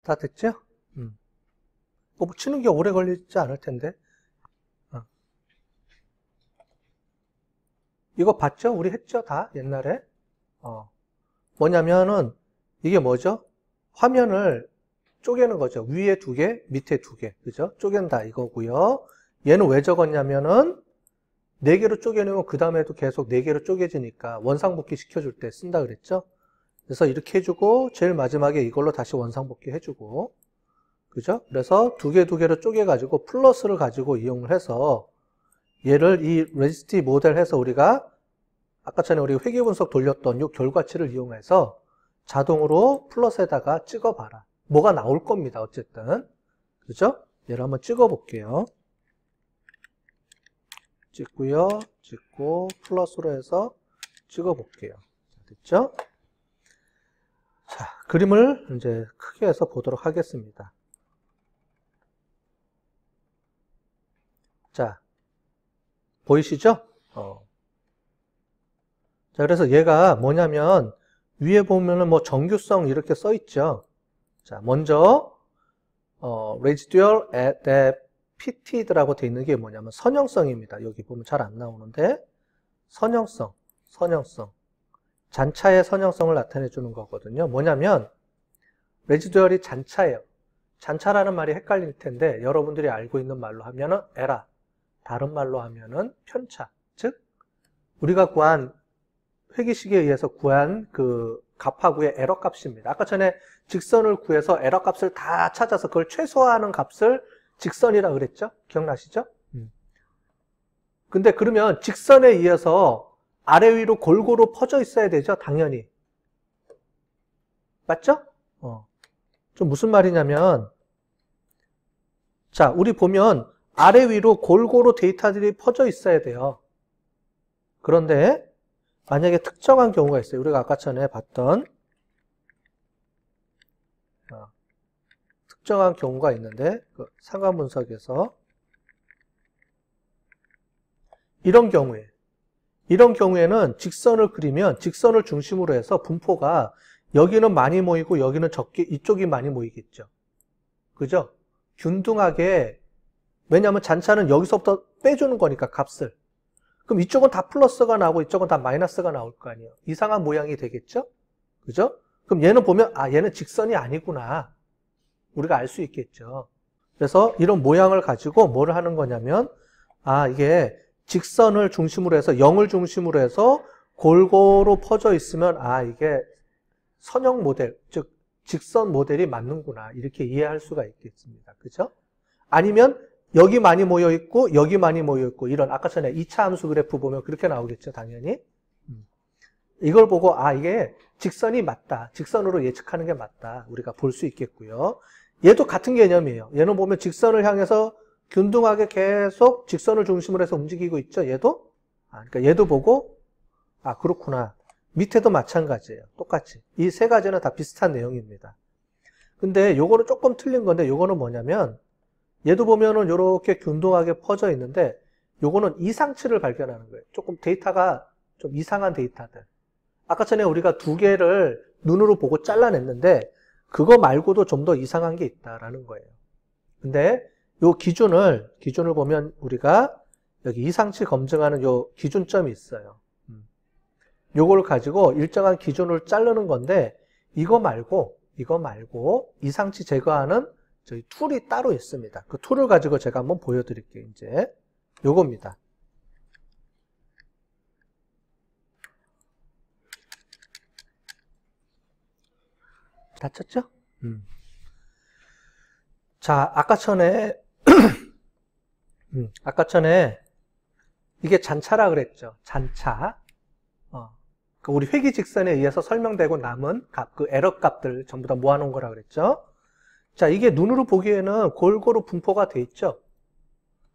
다 됐죠? 뭐 치는 게 오래 걸리지 않을 텐데. 이거 봤죠? 우리 했죠? 다 옛날에. 뭐냐면은 이게 뭐죠? 화면을 쪼개는 거죠. 위에 2개, 밑에 2개. 그죠? 쪼갠다 이거고요. 얘는 왜 적었냐면은 4개로 쪼개놓으면 그 다음에도 계속 4개로 쪼개지니까 원상복귀 시켜줄 때 쓴다 그랬죠? 그래서 이렇게 해주고 제일 마지막에 이걸로 다시 원상복귀 해주고, 그죠? 그래서 2개로 쪼개가지고 플러스를 가지고 이용을 해서 얘를 이 레지스티 모델 해서 우리가 아까 전에 우리 회계분석 돌렸던 이 결과치를 이용해서 자동으로 플러스에다가 찍어봐라. 뭐가 나올 겁니다. 어쨌든. 그죠? 얘를 한번 찍어볼게요. 찍고요. 찍고 플러스로 해서 찍어볼게요. 됐죠? 자, 그림을 이제 크게 해서 보도록 하겠습니다. 자, 보이시죠? 자, 그래서 얘가 뭐냐면 위에 보면은 뭐 정규성 이렇게 써 있죠. 자, 먼저 residual adapted라고 돼 있는 게 뭐냐면 선형성입니다. 여기 보면 잘 안 나오는데 선형성. 잔차의 선형성을 나타내 주는 거거든요. 뭐냐면 residual이 잔차예요. 잔차라는 말이 헷갈릴 텐데 여러분들이 알고 있는 말로 하면은 에라, 다른 말로 하면은 편차. 즉 우리가 구한 회계식에 의해서 구한 그 값하고의 에러 값입니다. 아까 전에 직선을 구해서 에러 값을 다 찾아서 그걸 최소화하는 값을 직선이라 그랬죠? 기억나시죠? 근데 그러면 직선에 의해서 아래 위로 골고루 퍼져 있어야 되죠? 당연히. 맞죠? 좀 무슨 말이냐면 자, 우리 보면 아래 위로 골고루 데이터들이 퍼져 있어야 돼요. 그런데 만약에 특정한 경우가 있어요. 우리가 아까 전에 봤던 특정한 경우가 있는데 그 상관 분석에서 이런 경우에는 직선을 그리면 직선을 중심으로 해서 분포가 여기는 많이 모이고 여기는 적게 이쪽이 많이 모이겠죠. 그죠? 균등하게 왜냐하면 잔차는 여기서부터 빼주는 거니까 값을. 그럼 이쪽은 다 플러스가 나오고 이쪽은 다 마이너스가 나올 거 아니에요. 이상한 모양이 되겠죠? 그죠? 그럼 얘는 보면 아 얘는 직선이 아니구나. 우리가 알 수 있겠죠. 그래서 이런 모양을 가지고 뭘 하는 거냐면 아 이게 직선을 중심으로 해서 0을 중심으로 해서 골고루 퍼져 있으면 아 이게 선형 모델, 즉 직선 모델이 맞는구나. 이렇게 이해할 수가 있겠습니다. 그죠? 아니면 여기 많이 모여 있고 여기 많이 모여 있고 이런 아까 전에 2차 함수 그래프 보면 그렇게 나오겠죠, 당연히. 이걸 보고 아 이게 직선이 맞다. 직선으로 예측하는 게 맞다. 우리가 볼 수 있겠고요. 얘도 같은 개념이에요. 얘는 보면 직선을 향해서 균등하게 계속 직선을 중심으로 해서 움직이고 있죠. 얘도. 그러니까 얘도 보고 아 그렇구나. 밑에도 마찬가지예요. 똑같이. 이 세 가지는 다 비슷한 내용입니다. 근데 요거는 조금 틀린 건데 요거는 뭐냐면 얘도 보면은 이렇게 균등하게 퍼져 있는데 요거는 이상치를 발견하는 거예요. 조금 데이터가 좀 이상한 데이터들. 아까 전에 우리가 2개를 눈으로 보고 잘라냈는데 그거 말고도 좀 더 이상한 게 있다라는 거예요. 근데 요 기준을 보면 우리가 여기 이상치 검증하는 요 기준점이 있어요. 요걸 가지고 일정한 기준을 자르는 건데 이거 말고 이상치 제거하는 저희 툴이 따로 있습니다. 그 툴을 가지고 제가 한번 보여드릴게요. 이제 요겁니다. 다 쳤죠? 자, 아까 전에 이게 잔차라 그랬죠. 잔차. 우리 회기직선에 의해서 설명되고 남은 값, 그 에러 값들 전부 다 모아놓은 거라 그랬죠. 자, 이게 눈으로 보기에는 골고루 분포가 돼 있죠.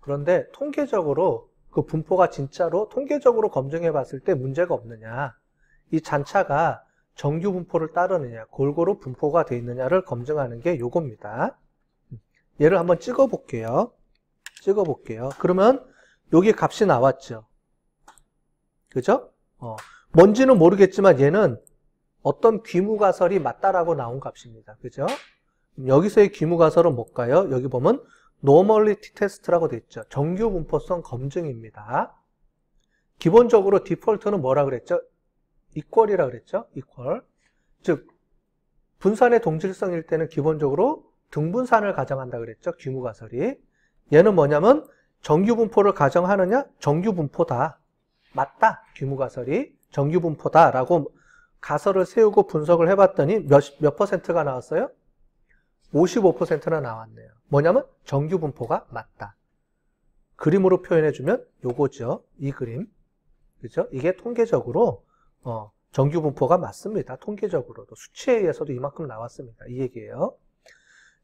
그런데 통계적으로 그 분포가 진짜로 통계적으로 검증해 봤을 때 문제가 없느냐, 이 잔차가 정규 분포를 따르느냐, 골고루 분포가 돼 있느냐를 검증하는 게 요겁니다. 얘를 한번 찍어 볼게요. 그러면 여기 값이 나왔죠. 그죠? 뭔지는 모르겠지만 얘는 어떤 귀무가설이 맞다라고 나온 값입니다. 그죠? 여기서의 귀무가설은 뭘까요? 여기 보면 Normality Test라고 돼 있죠. 정규 분포성 검증입니다. 기본적으로 디폴트는 뭐라 그랬죠? equal이라 그랬죠? equal. 즉 분산의 동질성일 때는 기본적으로 등분산을 가정한다 그랬죠? 귀무가설이. 얘는 뭐냐면 정규 분포를 가정하느냐? 정규 분포다. 맞다. 귀무가설이 정규 분포다라고 가설을 세우고 분석을 해봤더니 몇 퍼센트가 나왔어요? 55%나 나왔네요. 뭐냐면 정규 분포가 맞다. 그림으로 표현해주면 요거죠. 이 그림. 그죠? 이게 통계적으로 정규 분포가 맞습니다. 통계적으로도. 수치에 의해서도 이만큼 나왔습니다. 이 얘기예요.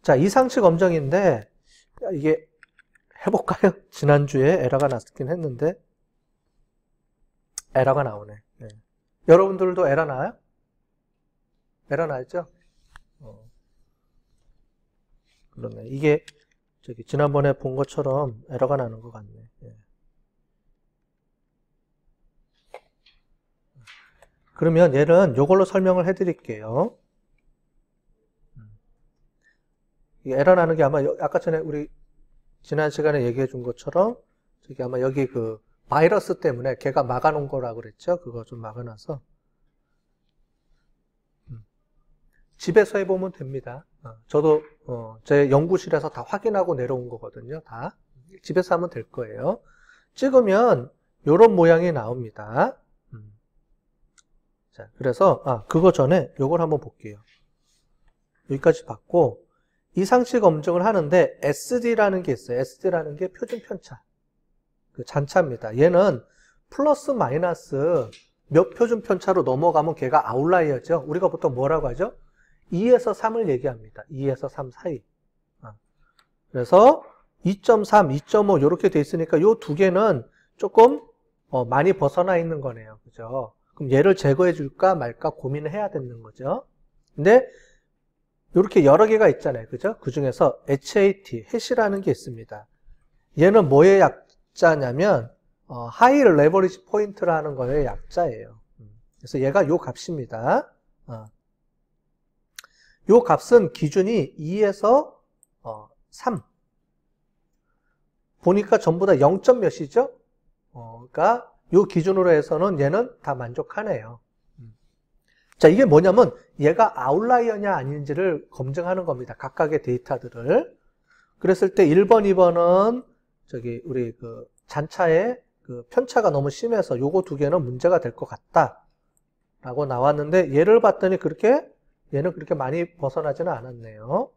자, 이상치 검정인데 이게 해볼까요? 지난주에 에러가 났긴 했는데 에러가 나오네. 네. 여러분들도 에러 나요? 에러 나죠? 그러네. 이게 저기 지난번에 본 것처럼 에러가 나는 것 같네. 예. 그러면 얘는 이걸로 설명을 해드릴게요. 이 에러 나는 게 아마 아까 전에 우리 지난 시간에 얘기해 준 것처럼 저기 아마 여기 그 바이러스 때문에 걔가 막아놓은 거라고 그랬죠. 그거 좀 막아놔서 집에서 해보면 됩니다. 저도 제 연구실에서 다 확인하고 내려온 거거든요. 다 집에서 하면 될 거예요. 찍으면 이런 모양이 나옵니다. 자, 그래서 그거 전에 요걸 한번 볼게요. 여기까지 봤고 이상치 검증을 하는데 SD라는 게 있어요. SD라는 게 표준 편차, 그 잔차입니다. 얘는 플러스 마이너스 몇 표준 편차로 넘어가면 걔가 아웃라이어죠. 우리가 보통 뭐라고 하죠? 2에서 3을 얘기합니다. 2에서 3 사이. 그래서 2.3, 2.5 이렇게 돼 있으니까 이 두 개는 조금 많이 벗어나 있는 거네요. 그죠? 그럼 얘를 제거해 줄까 말까 고민을 해야 되는 거죠. 근데 이렇게 여러 개가 있잖아요. 그죠? 그 중에서 HAT, 해시라는 게 있습니다. 얘는 뭐의 약자냐면 하이 레버리지 포인트라는 거의 약자예요. 그래서 얘가 요 값입니다. 요 값은 기준이 2에서 3. 보니까 전부 다 0점 몇이죠? 그러니까 요 기준으로 해서는 얘는 다 만족하네요. 자, 이게 뭐냐면 얘가 아웃라이어냐 아닌지를 검증하는 겁니다. 각각의 데이터들을. 그랬을 때 1번, 2번은 저기 우리 그 잔차의 그 편차가 너무 심해서 요거 두 개는 문제가 될 것 같다. 라고 나왔는데 얘를 봤더니 얘는 그렇게 많이 벗어나지는 않았네요.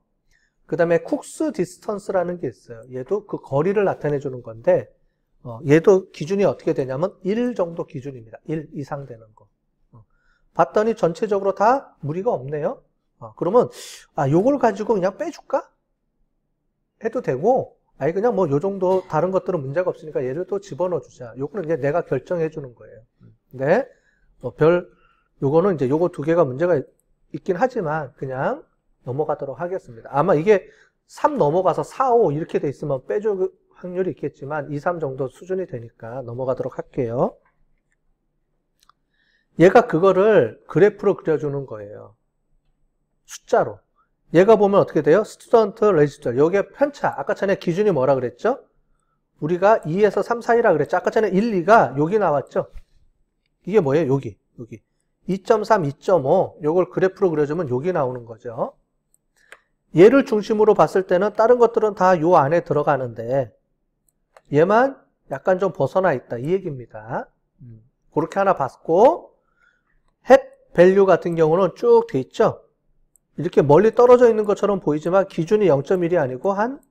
그 다음에 쿡스 디스턴스라는 게 있어요. 얘도 그 거리를 나타내 주는 건데 얘도 기준이 어떻게 되냐면 1 정도 기준입니다. 1 이상 되는 거. 봤더니 전체적으로 다 무리가 없네요. 그러면 요걸 가지고 그냥 빼줄까? 해도 되고 그냥 뭐 요 정도 다른 것들은 문제가 없으니까 얘를 또 집어넣어 주자. 요거는 이제 내가 결정해 주는 거예요. 근데 요거는 이제 요거 두 개가 문제가 있긴 하지만 그냥 넘어가도록 하겠습니다. 아마 이게 3 넘어가서 4, 5 이렇게 돼 있으면 빼줄 확률이 있겠지만 2, 3 정도 수준이 되니까 넘어가도록 할게요. 얘가 그거를 그래프로 그려주는 거예요. 숫자로. 얘가 보면 어떻게 돼요? 스튜던트 레지스터. 여기에 편차. 아까 전에 기준이 뭐라 그랬죠? 우리가 2에서 3 사이라 그랬죠? 아까 전에 1, 2가 여기 나왔죠? 이게 뭐예요? 여기. 2.3, 2.5. 요걸 그래프로 그려주면 여기 나오는 거죠. 얘를 중심으로 봤을 때는 다른 것들은 다 요 안에 들어가는데 얘만 약간 좀 벗어나 있다. 이 얘기입니다. 그렇게 하나 봤고 햇 밸류 같은 경우는 쭉 돼 있죠. 이렇게 멀리 떨어져 있는 것처럼 보이지만 기준이 0.1이 아니고 한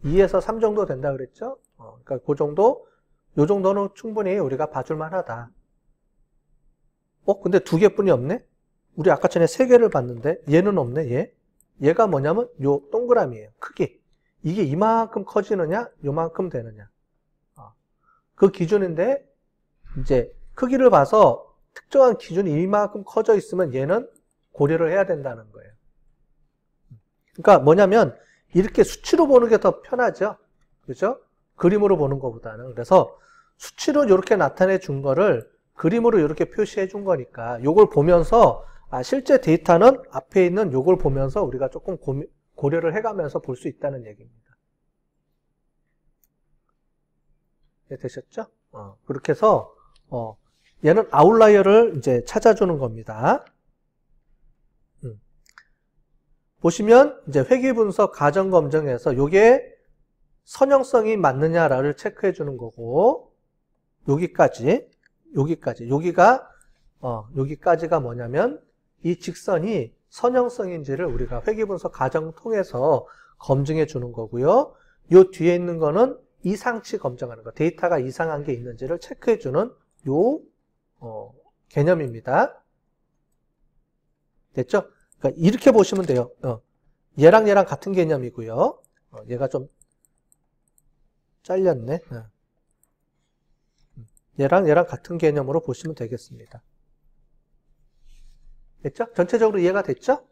2에서 3 정도 된다 그랬죠. 그러니까 그 정도, 요 정도는 충분히 우리가 봐줄만 하다. 근데 2개뿐이 없네? 우리 아까 전에 3개를 봤는데 얘는 없네. 얘가 뭐냐면 요 동그라미예요. 크기. 이게 이만큼 커지느냐 요만큼 되느냐. 그 기준인데 이제 크기를 봐서 특정한 기준이 이만큼 커져 있으면 얘는 고려를 해야 된다는 거예요. 그러니까 뭐냐면 이렇게 수치로 보는 게 더 편하죠. 그죠? 그림으로 보는 것보다는. 그래서 수치로 이렇게 나타내 준 거를 그림으로 이렇게 표시해 준 거니까 요걸 보면서 실제 데이터는 앞에 있는 요걸 보면서 우리가 조금 고려를 해가면서 볼 수 있다는 얘기입니다. 네, 되셨죠? 그렇게 해서 얘는 아웃라이어를 이제 찾아주는 겁니다. 보시면 이제 회귀분석 가정검증에서 요게 선형성이 맞느냐를 체크해 주는 거고, 여기까지가 뭐냐면 이 직선이 선형성인지를 우리가 회귀분석 가정 통해서 검증해 주는 거고요. 요 뒤에 있는 거는 이상치 검증하는 거, 데이터가 이상한 게 있는지를 체크해 주는 요 개념입니다. 됐죠? 그러니까 이렇게 보시면 돼요. 얘랑 같은 개념이고요. 얘가 좀 잘렸네. 얘랑 같은 개념으로 보시면 되겠습니다. 됐죠? 전체적으로 이해가 됐죠?